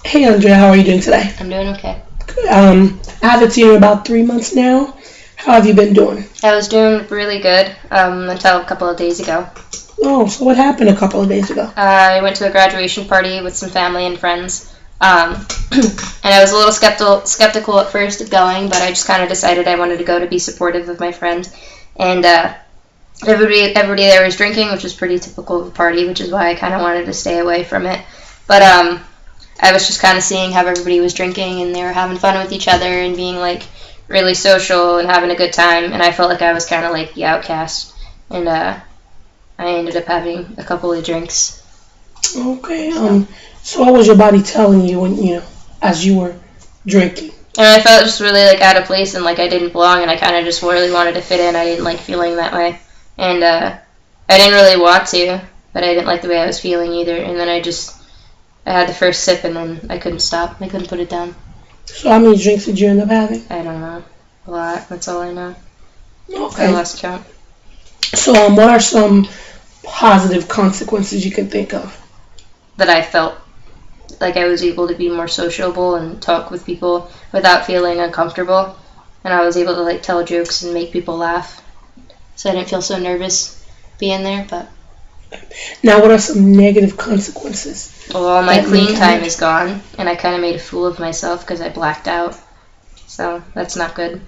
Hey Andrea, how are you doing today? I'm doing okay. Good. I haven't seen you in about 3 months now. How have you been doing? I was doing really good until a couple of days ago. Oh, so what happened a couple of days ago? I went to a graduation party with some family and friends, and I was a little skeptical at first of going, but I just kind of decided I wanted to go to be supportive of my friend. And everybody there was drinking, which was pretty typical of a party, which is why I kind of wanted to stay away from it. But I was just kind of seeing how everybody was drinking, and they were having fun with each other and being like really social and having a good time, and I felt like I was kind of like the outcast, and I ended up having a couple of drinks. Okay. So what was your body telling you when as you were drinking? And I felt just really like out of place and like I didn't belong, and I kind of just really wanted to fit in. I didn't like feeling that way, and I didn't really want to, but I didn't like the way I was feeling either. And then I had the first sip, and then I couldn't stop. I couldn't put it down. So how many drinks did you end up having? I don't know. A lot. That's all I know. Okay. I lost count. So what are some positive consequences you can think of? That I felt like I was able to be more sociable and talk with people without feeling uncomfortable, and I was able to like tell jokes and make people laugh, so I didn't feel so nervous being there. But now, what are some negative consequences? well, all my clean time is gone, and I kind of made a fool of myself because I blacked out, so that's not good.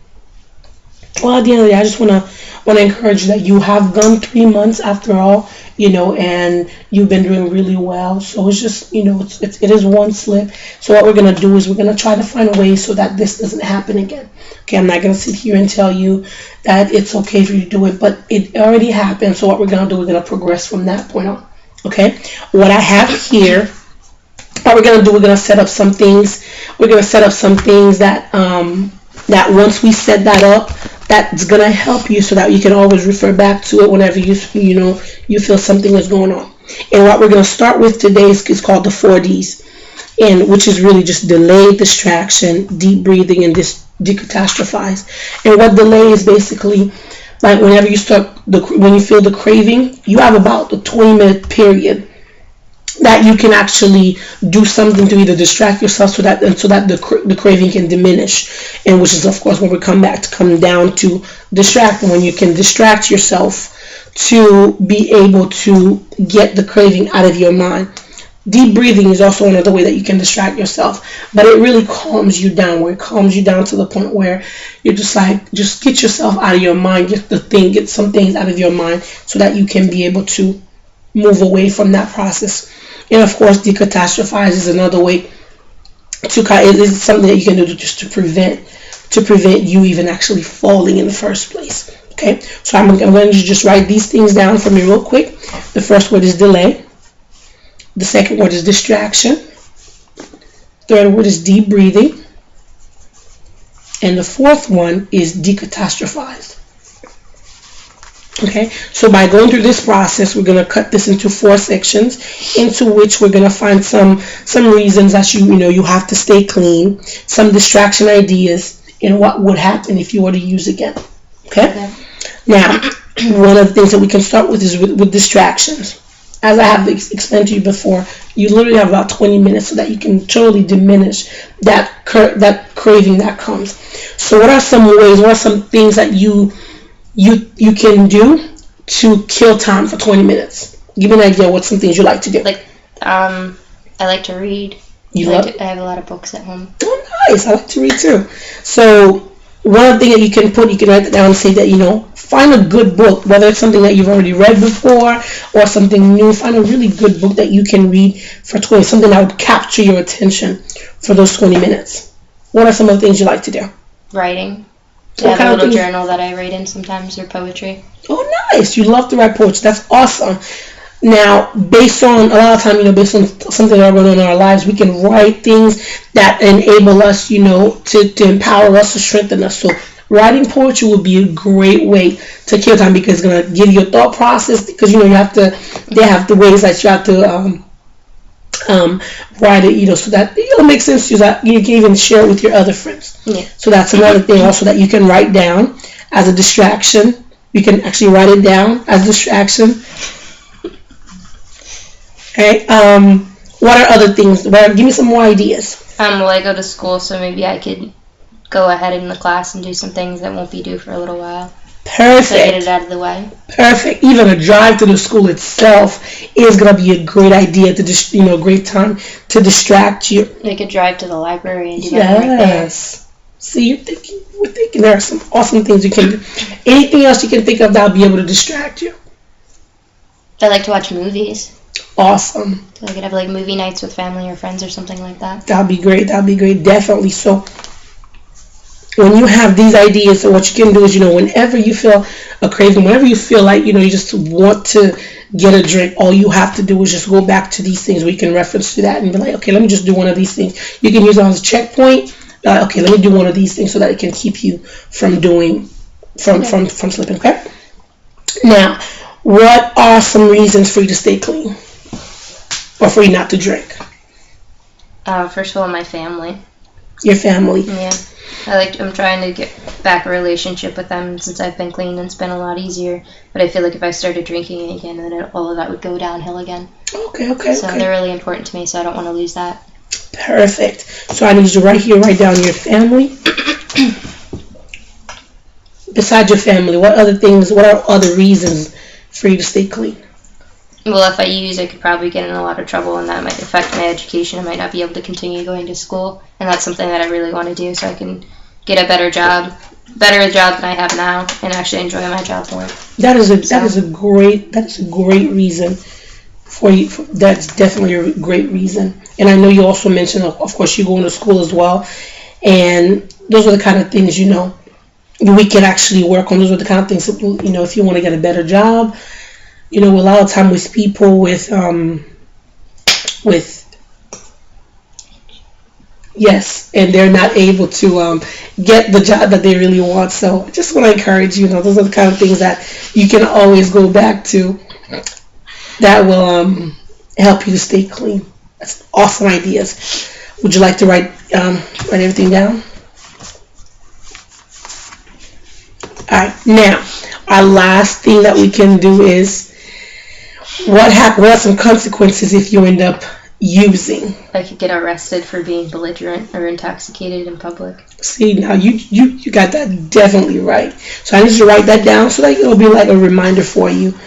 Well, at the end of the day, I just want to encourage you that you have gone 3 months after all, and you've been doing really well. So it's just, it is one slip. So what we're gonna do is we're gonna try to find a way so that this doesn't happen again. Okay, I'm not gonna sit here and tell you that it's okay for you to do it, but it already happened. So what we're gonna do, we're gonna progress from that point on. Okay, what I have here. What we're gonna do, we're gonna set up some things. We're gonna set up some things that that once we set that up, that's gonna help you so that you can always refer back to it whenever you feel something is going on. And what we're gonna start with today is called the 4Ds, and which is really just delay, distraction, deep breathing, and decatastrophize. And what delay is basically like whenever when you feel the craving, you have about a 20-minute period that you can actually do something to either distract yourself so that the craving can diminish, and which is of course when we come down to distract, when you can distract yourself to be able to get the craving out of your mind. Deep breathing is also another way that you can distract yourself, but it really calms you down, where it calms you down to the point where you're just like, just get yourself out of your mind, get some things out of your mind so that you can be able to move away from that process. And of course, decatastrophize is another way it is something that you can do just to prevent you even actually falling in the first place. Okay, so I'm going to just write these things down for me real quick. The first word is delay. The second word is distraction. Third word is deep breathing. And the fourth one is decatastrophize. Okay, so by going through this process, we're going to cut this into 4 sections, into which we're going to find some reasons that you have to stay clean, some distraction ideas, and what would happen if you were to use again. Okay? Now, one of the things that we can start with is with distractions. As I have explained to you before, you literally have about 20 minutes so that you can totally diminish that craving that comes. So what are some things that you can do to kill time for 20 minutes? Give me an idea what some things you like to do. Like, I like to read. I have a lot of books at home. Oh, nice. I like to read too. So one thing that you can write it down and say that, find a good book, whether it's something that you've already read before or something new. Find a really good book that you can read for 20, something that would capture your attention for those 20 minutes. What are some of the things you like to do? Writing. I have a little journal that I write in sometimes, or poetry. Oh, nice. You love to write poetry. That's awesome. Now, based on based on something that going on in our lives, we can write things that enable us, to empower us, to strengthen us. So writing poetry would be a great way to kill time, because it's going to give you a thought process, because, they have the ways that you have to write it, so that it makes sense to you, that you can even share it with your other friends. Yeah. So that's another thing also that you can write down as a distraction. You can actually write it down as a distraction. Okay. What are other things? Well, give me some more ideas. Well, I go to school, so maybe I could go ahead in the class and do some things that won't be due for a little while. Perfect. So get it out of the way. Perfect. Even a drive to the school itself is gonna be a great idea to great time to distract you. I could drive to the library and do that right there. Yes. See, we're thinking there are some awesome things you can do. Anything else you can think of that'll be able to distract you? I like to watch movies. Awesome. So I could have like movie nights with family or friends or something like that. That'd be great. Definitely. So when you have these ideas, so what you can do is, whenever you feel a craving, whenever you feel like, you just want to get a drink, all you have to do is just go back to these things where you can reference to that and be like, okay, let me just do one of these things. You can use it as a checkpoint. Okay, let me do one of these things so that it can keep you from slipping. Okay. Now, what are some reasons for you to stay clean or for you not to drink? First of all, my family. Your family. Yeah. I'm trying to get back a relationship with them since I've been clean, and it's been a lot easier. But I feel like if I started drinking again, then all of that would go downhill again. Okay. So they're really important to me, so I don't want to lose that. Perfect. So I need you to write down your family. Besides your family, what are other reasons for you to stay clean? Well, if I could probably get in a lot of trouble, and that might affect my education. I might not be able to continue going to school, and that's something that I really want to do so I can get a better job than I have now, and actually enjoy my job more. That is a great reason for you. That's definitely a great reason. And I know you also mentioned, of course, you going to school as well, and those are the kind of things we can actually work on. Those are the kind of things if you want to get a better job. A lot of time with people with and they're not able to get the job that they really want. So I just want to encourage you. Those are the kind of things that you can always go back to that will help you to stay clean. That's awesome ideas. Would you like to write everything down? All right. Now, our last thing that we can do is what are some consequences if you end up using? I could get arrested for being belligerent or intoxicated in public. See, now you got that definitely right. So I need you to write that down so that it'll be like a reminder for you